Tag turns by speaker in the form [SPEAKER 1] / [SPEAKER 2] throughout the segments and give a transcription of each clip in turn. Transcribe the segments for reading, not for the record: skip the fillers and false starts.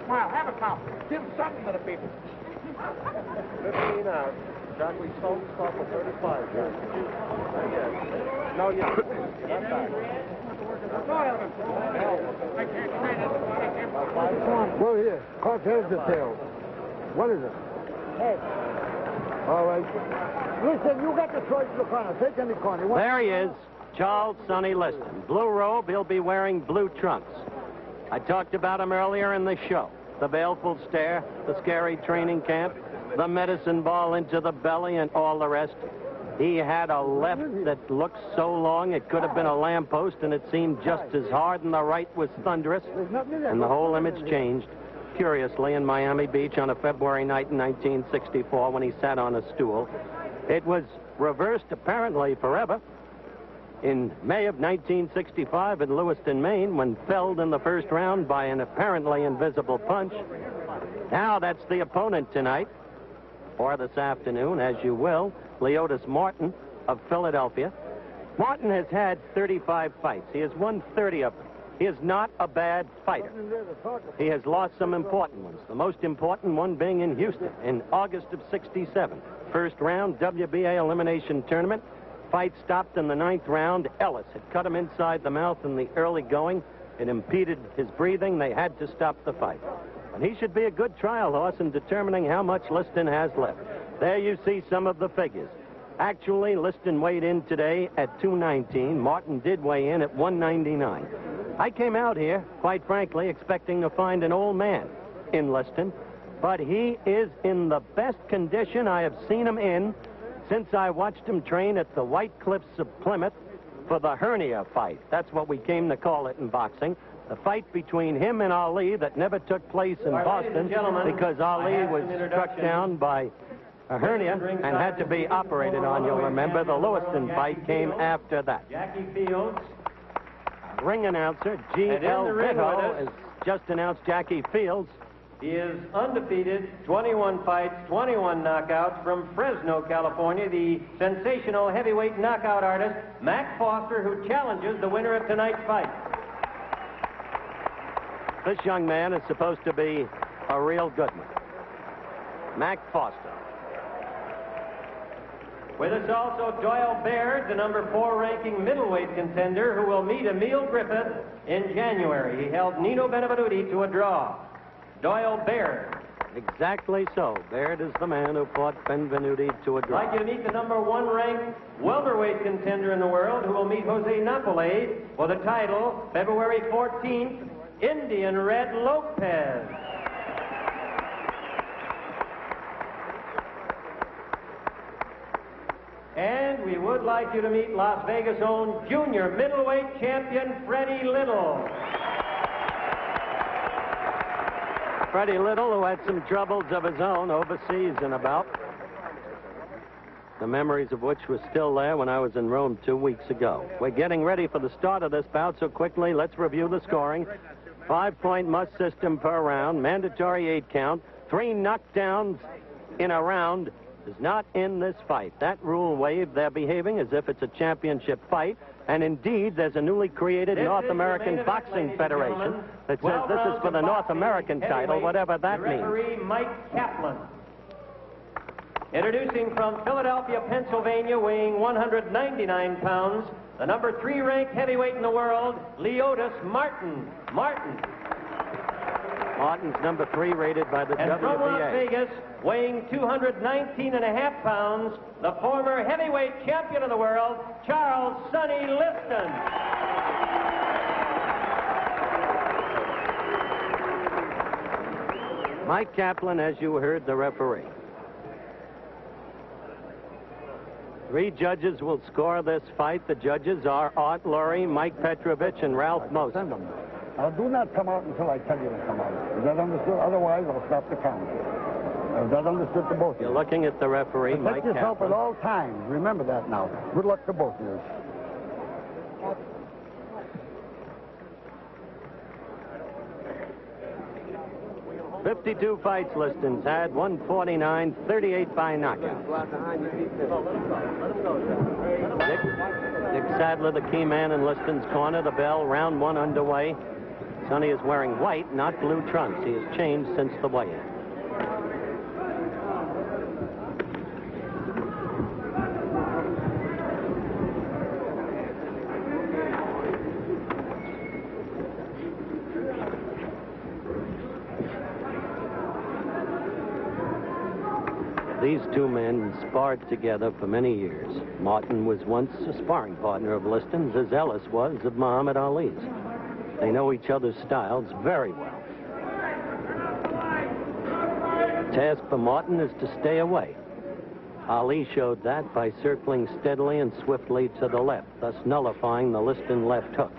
[SPEAKER 1] smile. Have a count. Give something to the people.
[SPEAKER 2] 15 out. Jockey Stone stop for 35. Yes. No, yes. Not back.
[SPEAKER 3] Well, here. Call heads or tails. What is it? Head. All right. Listen, you got the choice of the corner. Take any corner.
[SPEAKER 4] There he is, Charles Sonny Liston. Blue robe, he'll be wearing blue trunks. I talked about him earlier in the show. The baleful stare, the scary training camp, the medicine ball into the belly, and all the rest. He had a left that looked so long it could have been a lamppost, and it seemed just as hard, and the right was thunderous. And the whole image changed, curiously, in Miami Beach on a February night in 1964 when he sat on a stool. It was reversed, apparently, forever in May of 1965 in Lewiston, Maine, when felled in the first round by an apparently invisible punch. Now that's the opponent tonight, or this afternoon, as you will, Leotis Martin of Philadelphia. Martin has had 35 fights. He has won 30 of them. He is not a bad fighter. He has lost some important ones, the most important one being in Houston in August of '67. First round WBA elimination tournament. Fight stopped in the 9th round. Ellis had cut him inside the mouth in the early going. It impeded his breathing. They had to stop the fight. And he should be a good trial horse in determining how much Liston has left. There you see some of the figures. Actually, Liston weighed in today at 219. Martin did weigh in at 199. I came out here, quite frankly, expecting to find an old man in Liston, but he is in the best condition I have seen him in since I watched him train at the White Cliffs of Plymouth for the hernia fight. That's what we came to call it in boxing. The fight between him and Ali that never took place in Boston because Ali was struck down by a hernia and had to be operated on, you'll remember. The Lewiston fight came after that.
[SPEAKER 5] Jackie Fields.
[SPEAKER 4] Ring announcer G.L. Vito has just announced Jackie Fields.
[SPEAKER 5] He is undefeated, 21 fights, 21 knockouts from Fresno, California, the sensational heavyweight knockout artist, Mac Foster, who challenges the winner of tonight's fight.
[SPEAKER 4] This young man is supposed to be a real good one. Mac Foster.
[SPEAKER 5] With us also Doyle Baird, the number 4 ranking middleweight contender, who will meet Emil Griffith in January. He held Nino Benevenuti to a draw. Doyle Baird.
[SPEAKER 4] Exactly so. Baird is the man who fought Benvenuti to a draw.
[SPEAKER 5] I'd like you to meet the number 1 ranked welterweight contender in the world, who will meet Jose Napoli for the title February 14th, Indian Red Lopez. And we would like you to meet Las Vegas' own junior middleweight champion, Freddie Little.
[SPEAKER 4] Freddie Little, who had some troubles of his own overseas and about, the memories of which were still there when I was in Rome 2 weeks ago. We're getting ready for the start of this bout, so quickly let's review the scoring. 5-point must system per round, mandatory 8 count, 3 knockdowns in a round is not in this fight. That rule waived. They're behaving as if it's a championship fight. And indeed, there's a newly created North American Boxing Federation that says this is for the North American title, whatever that means.
[SPEAKER 5] Referee Mike Kaplan. Introducing from Philadelphia, Pennsylvania, weighing 199 pounds, the number 3 ranked heavyweight in the world, Leotis Martin.
[SPEAKER 4] Martin's number 3 rated by the WBA.
[SPEAKER 5] And from Las Vegas, weighing 219.5 pounds, the former heavyweight champion of the world, Charles Sonny Liston.
[SPEAKER 4] Mike Kaplan, as you heard, the referee. 3 judges will score this fight. The judges are Art Lurie, Mike Petrovich, and Ralph Moser.
[SPEAKER 3] Now, do not come out until I tell you to come out. Is that understood? Otherwise, I'll stop the count. Is that understood to both of you?
[SPEAKER 4] You're looking at the referee, Mike Kaplan.
[SPEAKER 3] Protect yourself at all times. Remember that now. Good luck to both of you.
[SPEAKER 4] 52 fights Liston's had, 149, 38 by knockout. Dick Sadler, the key man in Liston's corner. The bell, round 1 underway. Sonny is wearing white, not blue trunks. He has changed since the weigh-in. These two men sparred together for many years. Martin was once a sparring partner of Liston's, as Ellis was of Muhammad Ali's. They know each other's styles very well. The task for Martin is to stay away. Ali showed that by circling steadily and swiftly to the left, thus nullifying the Liston left hook.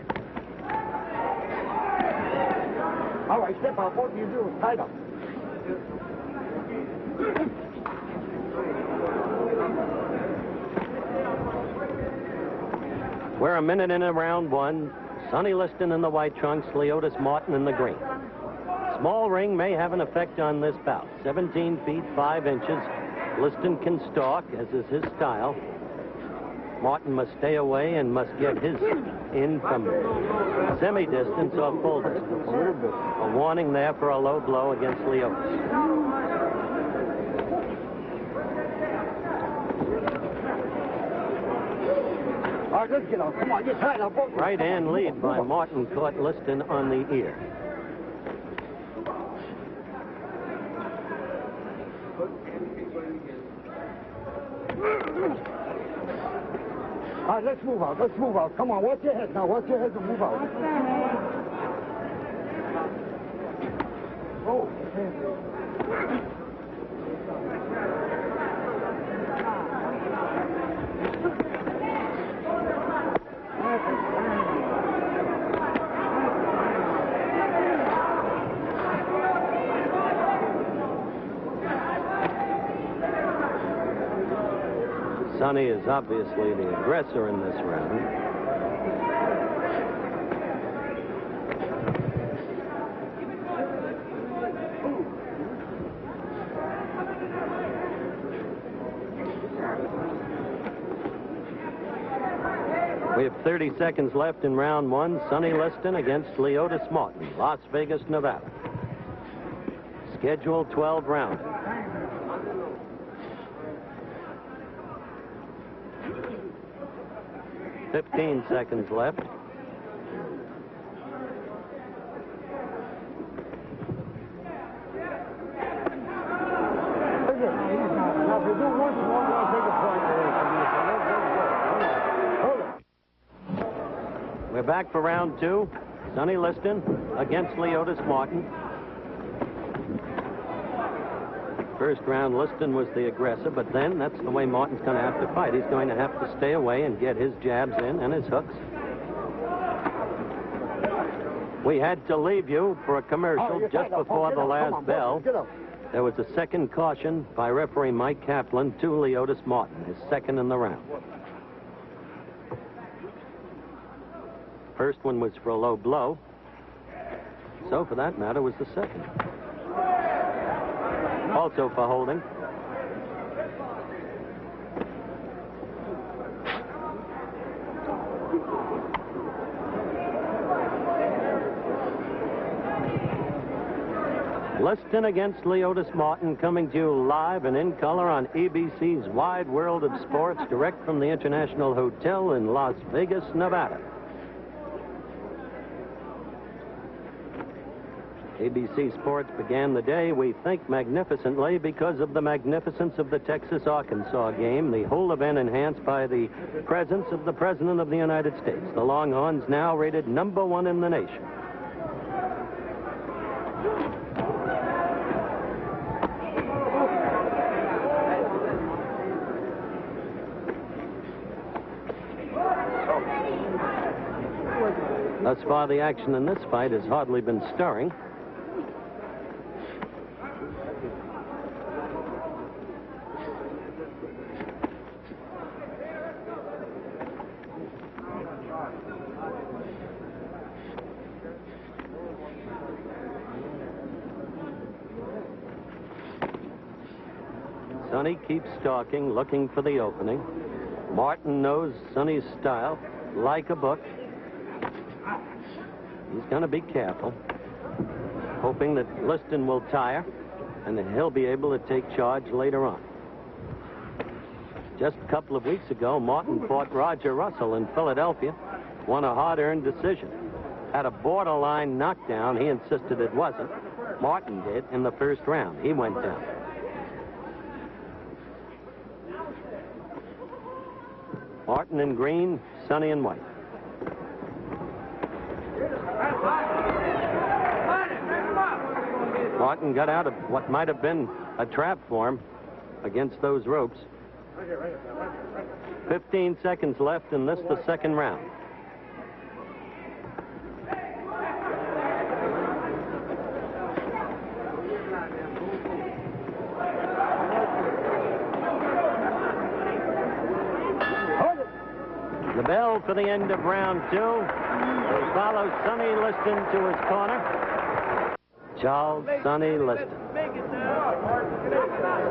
[SPEAKER 3] All right, step out. What do you do? Tied up.
[SPEAKER 4] We're a minute in round one. Sonny Liston in the white trunks, Leotis Martin in the green. Small ring may have an effect on this bout. 17 feet 5 inches. Liston can stalk, as is his style. Martin must stay away and must get his in from semi-distance or full distance. A warning there for a low blow against Leotis.
[SPEAKER 3] All right, let's get out. Come on, get tied up.
[SPEAKER 4] Right hand lead by Martin caught Liston on the ear.
[SPEAKER 3] All right, let's move out. Let's move out. Come on, watch your head now. Watch your head and move out. Oh.
[SPEAKER 4] Sonny is obviously the aggressor in this round. We have 30 seconds left in round one. Sonny Liston against Leotis Martin, Las Vegas, Nevada. Scheduled 12 rounds. 15 seconds left. We're back for round two. Sonny Liston against Leotis Martin. First round, Liston was the aggressor, but then that's the way Martin's going to have to fight. He's going to have to stay away and get his jabs in and his hooks. We had to leave you for a commercial just before the last bell. There was a second caution by referee Mike Kaplan to Leotis Martin, his second in the round. First one was for a low blow. So, for that matter, was the second. Also for holding. Liston against Leotis Martin, coming to you live and in color on ABC's Wide World of Sports, direct from the International Hotel in Las Vegas, Nevada. ABC Sports began the day, we think, magnificently because of the magnificence of the Texas-Arkansas game, the whole event enhanced by the presence of the President of the United States. The Longhorns now rated #1 in the nation. Thus far, the action in this fight has hardly been stirring. Sonny keeps stalking, looking for the opening. Martin knows Sonny's style, like a book. He's going to be careful, hoping that Liston will tire and that he'll be able to take charge later on. Just a couple of weeks ago, Martin fought Roger Russell in Philadelphia, won a hard-earned decision. Had a borderline knockdown. He insisted it wasn't. Martin did in the first round. He went down. Martin in green, Sonny in white. Martin got out of what might have been a trap for him against those ropes. 15 seconds left in this, the second round. The bell for the end of round 2 will follow Sonny Liston to his corner. Charles Sonny Liston.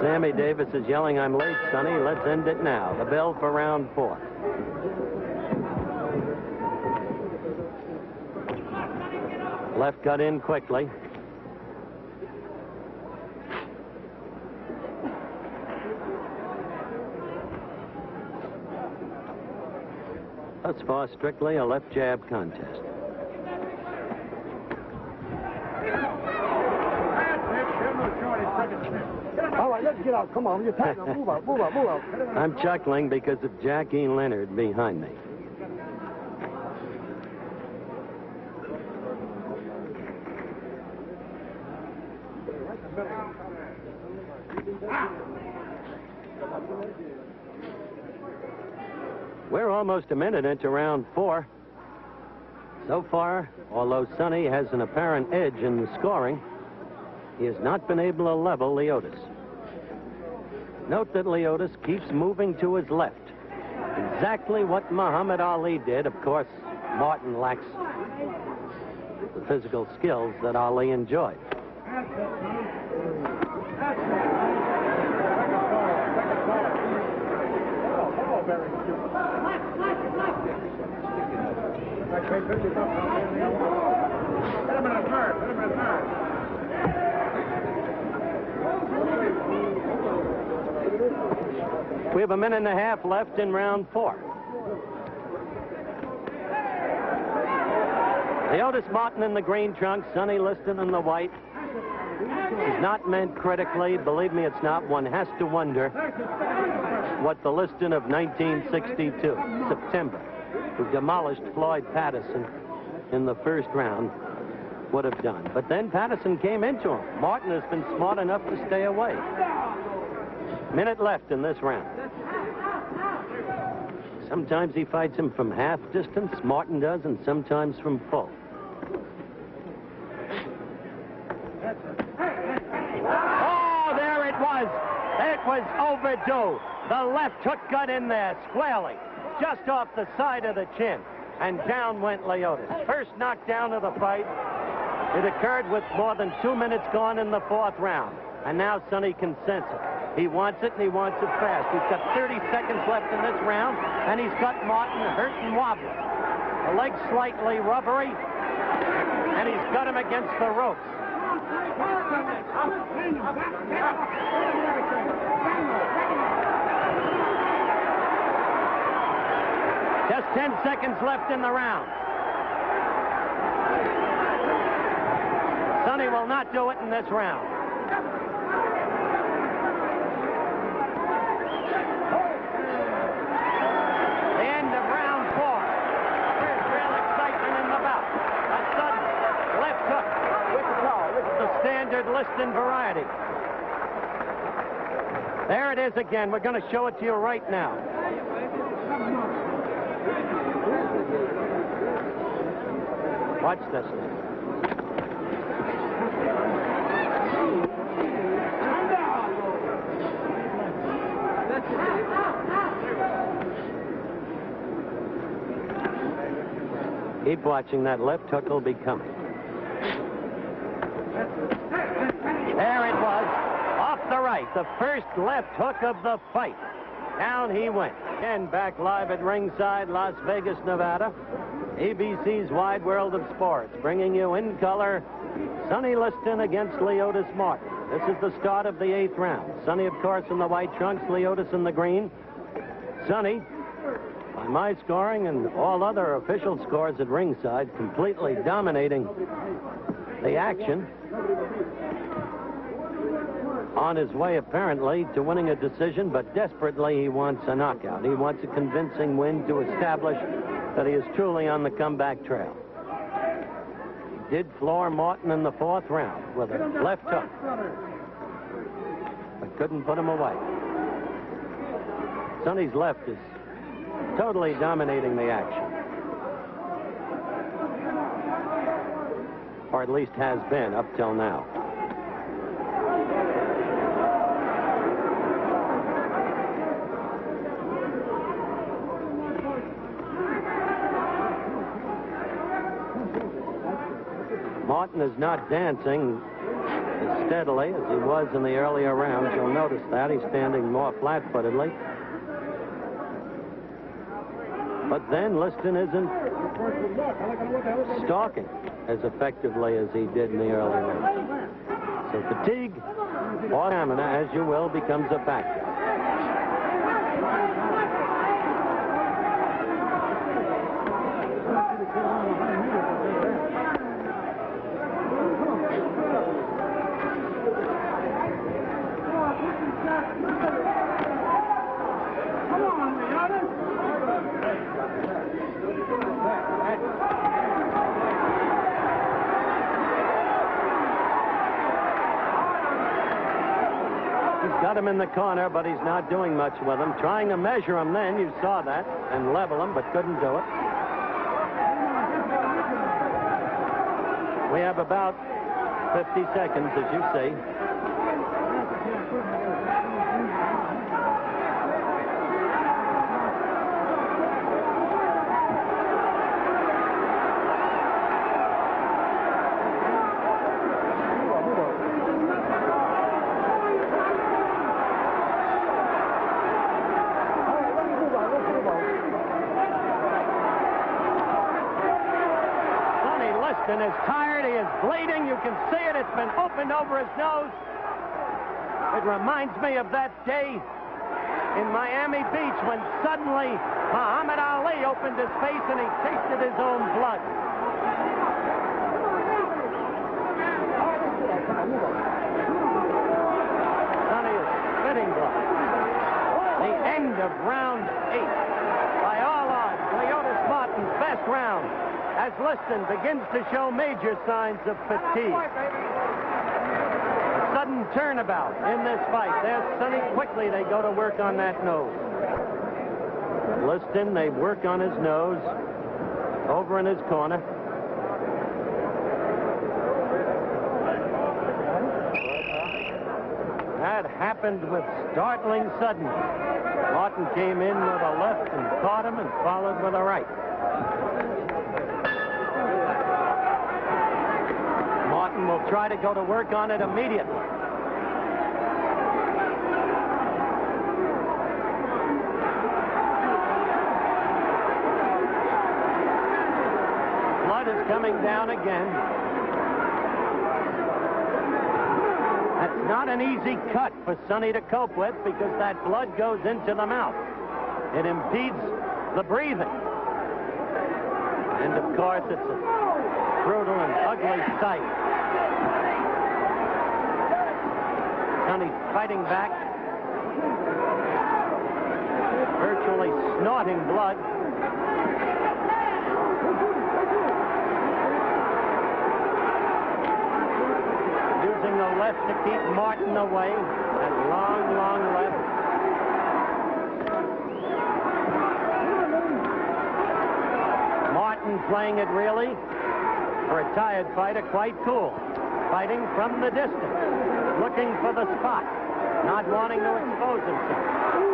[SPEAKER 4] Sammy Davis is yelling, "I'm late, Sonny. Let's end it now." The bell for round 4. Left cut in quickly. Thus far, strictly a left jab contest.
[SPEAKER 3] All right, let's get out. Come on, you're tired. Move out, move out, move out.
[SPEAKER 4] I'm chuckling because of Jackie Leonard behind me. We're almost a minute into round 4. So far, although Sonny has an apparent edge in the scoring, he has not been able to level Leotis. Note that Leotis keeps moving to his left. Exactly what Muhammad Ali did. Of course, Martin lacks the physical skills that Ali enjoyed. We have a minute and a half left in round 4. Leotis Martin in the green trunks, Sonny Liston in the white. Is not meant critically. Believe me, it's not. One has to wonder what the Liston of 1962, September, who demolished Floyd Patterson in the first round, would have done. But then Patterson came into him. Martin has been smart enough to stay away. Minute left in this round. Sometimes he fights him from half distance, Martin does, and sometimes from full. Oh, there it was. It was overdue. The left hook got in there squarely, just off the side of the chin, and down went Leotis. First knockdown of the fight. It occurred with more than 2 minutes gone in the 4th round, and now Sonny can sense it. He wants it, and he wants it fast. He's got 30 seconds left in this round, and he's got Martin hurt and wobbly. The leg's slightly rubbery, and he's got him against the ropes. Just 10 seconds left in the round. Sonny will not do it in this round. Liston variety. There it is again. We're going to show it to you right now. Watch this now. Keep watching. That left hook will be coming. There it was, off the right, the first left hook of the fight. Down he went. Again, back live at ringside, Las Vegas, Nevada. ABC's Wide World of Sports, bringing you in color, Sonny Liston against Leotis Martin. This is the start of the 8th round. Sonny, of course, in the white trunks, Leotis in the green. Sonny, by my scoring and all other official scores at ringside, completely dominating the action. On his way, apparently, to winning a decision, but desperately he wants a knockout. He wants a convincing win to establish that he is truly on the comeback trail. He did floor Martin in the 4th round with a left hook, but couldn't put him away. Sonny's left is totally dominating the action. Or at least has been up till now. Martin is not dancing as steadily as he was in the earlier rounds. You'll notice that. He's standing more flat-footedly. But then Liston isn't stalking as effectively as he did in the earlier rounds. So fatigue or stamina, as you will, becomes a factor. Got him in the corner, but he's not doing much with him. Trying to measure him then, you saw that, and level him, but couldn't do it. We have about 50 seconds, as you see. Liston is tired. He is bleeding. You can see it. It's been opened over his nose. It reminds me of that day in Miami Beach when suddenly Muhammad Ali opened his face and he tasted his own blood. Sonny is spitting blood. The end of round 8. By all odds, Leotis Martin's best round, as Liston begins to show major signs of fatigue. A sudden turnabout in this fight. There's Sonny. Quickly they go to work on that nose. Liston, they work on his nose over in his corner. That happened with startling suddenness. Martin came in with a left and caught him and followed with a right. Martin will try to go to work on it immediately. Blood is coming down again. That's not an easy cut for Sonny to cope with because that blood goes into the mouth. It impedes the breathing. And of course, it's a brutal and ugly sight. Sonny fighting back, virtually snorting blood. Using the left to keep Martin away. That long, long left. Martin playing it really, for a tired fighter, quite cool. Fighting from the distance, looking for the spot, not wanting to expose himself.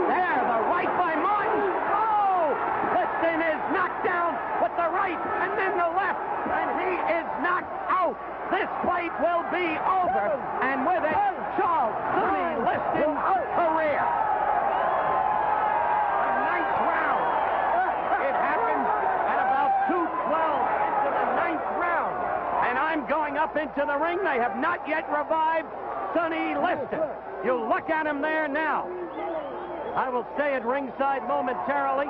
[SPEAKER 4] There, the right by Martin. Oh! Liston is knocked down with the right and then the left, and he is knocked out. This fight will be over, and with it, Charles Sonny Liston's career. up into the ring. They have not yet revived Sonny Liston. You look at him there now. I will stay at ringside momentarily.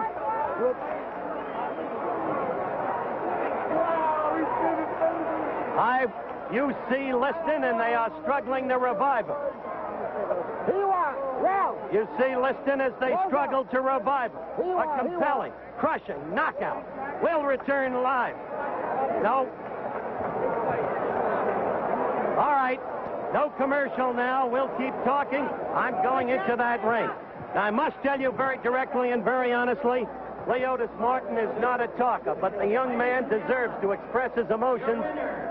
[SPEAKER 4] You see Liston, and they are struggling to revive him. You see Liston as they struggle to revive him. A compelling, crushing knockout. We'll return live. No. All right. No commercial now. We'll keep talking. I'm going into that ring. Now, I must tell you very directly and very honestly, Leotis Martin is not a talker, but the young man deserves to express his emotions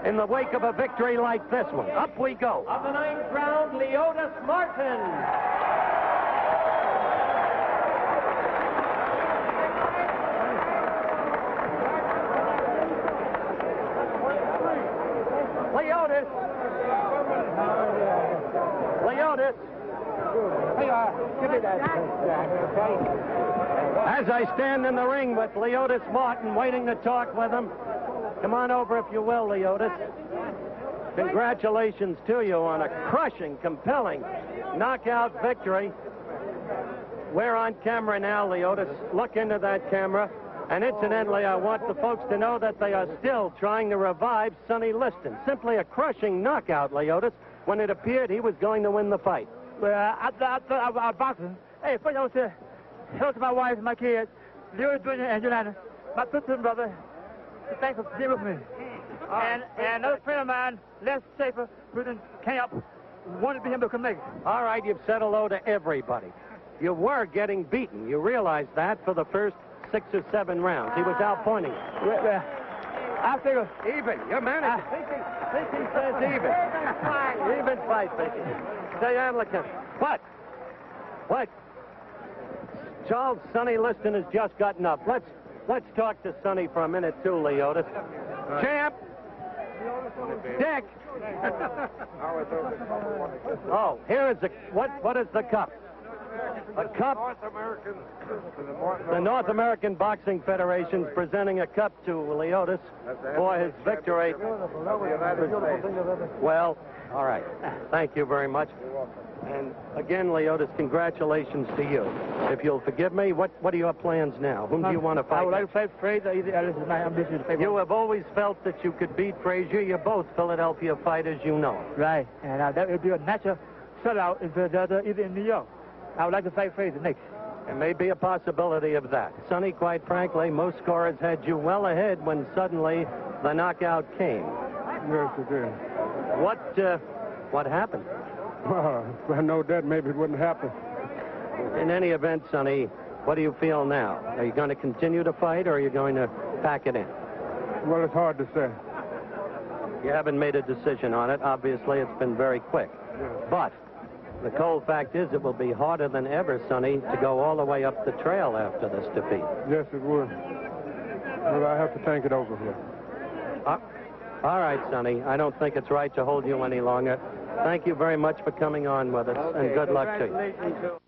[SPEAKER 4] in the wake of a victory like this one. Up we go.
[SPEAKER 5] Of the ninth round, Leotis Martin.
[SPEAKER 4] Leotis. As I stand in the ring with Leotis Martin, waiting to talk with him. Come on over, if you will, Leotis. Congratulations to you on a crushing, compelling knockout victory. We're on camera now, Leotis. Look into that camera. And incidentally, I want the folks to know that they are still trying to revive Sonny Liston. Simply a crushing knockout, Leotis, when it appeared he was going to win the fight.
[SPEAKER 6] Well, I thought I was boxing. Hey, first I want to say hello to my wife and my kids, Leo Jr. and Yolanda, my sister and brother. Thanks for being with me. And another friend of mine, Les Schaefer, who's in camp, wanted to be here but couldn't make it.
[SPEAKER 4] All right, you've said hello to everybody. You were getting beaten. You realize that for the first 6 or 7 rounds. He was outpointing.
[SPEAKER 6] Well, I figure
[SPEAKER 4] even. Your manager. Thinking says even. Even fight, thinking. Say Anglican. What? Charles, Sonny Liston has just gotten up. Let's talk to Sonny for a minute too, Leotis. Champ. Dick. Oh, here is what is the cup? A cup. The North American Boxing Federation is presenting a cup to Leotis for his victory. Well, all right. Thank you very much. And again, Leotis, congratulations to you. If you'll forgive me, what are your plans now? Whom do you want to fight?
[SPEAKER 6] I would like to fight Frazier. This is my ambition to fight.
[SPEAKER 4] You have always felt that you could beat Frazier. You're both Philadelphia fighters, you know.
[SPEAKER 6] Right. And that would be a natural shutout in Philadelphia, either in New York. I would like to fight Frazier next.
[SPEAKER 4] There may be a possibility of that. Sonny, quite frankly, most scorers had you well ahead when suddenly the knockout came.
[SPEAKER 2] Yes, it did.
[SPEAKER 4] What happened?
[SPEAKER 2] Well, if I know that, maybe it wouldn't happen.
[SPEAKER 4] In any event, Sonny, what do you feel now? Are you going to continue to fight, or are you going to pack it in?
[SPEAKER 2] Well, it's hard to say.
[SPEAKER 4] You haven't made a decision on it. Obviously, it's been very quick.
[SPEAKER 2] Yeah.
[SPEAKER 4] But the cold fact is it will be harder than ever, Sonny, to go all the way up the trail after this defeat.
[SPEAKER 2] Yes, it would. But I have to think it over here.
[SPEAKER 4] All right, Sonny. I don't think it's right to hold you any longer. Thank you very much for coming on with us, and good luck to you.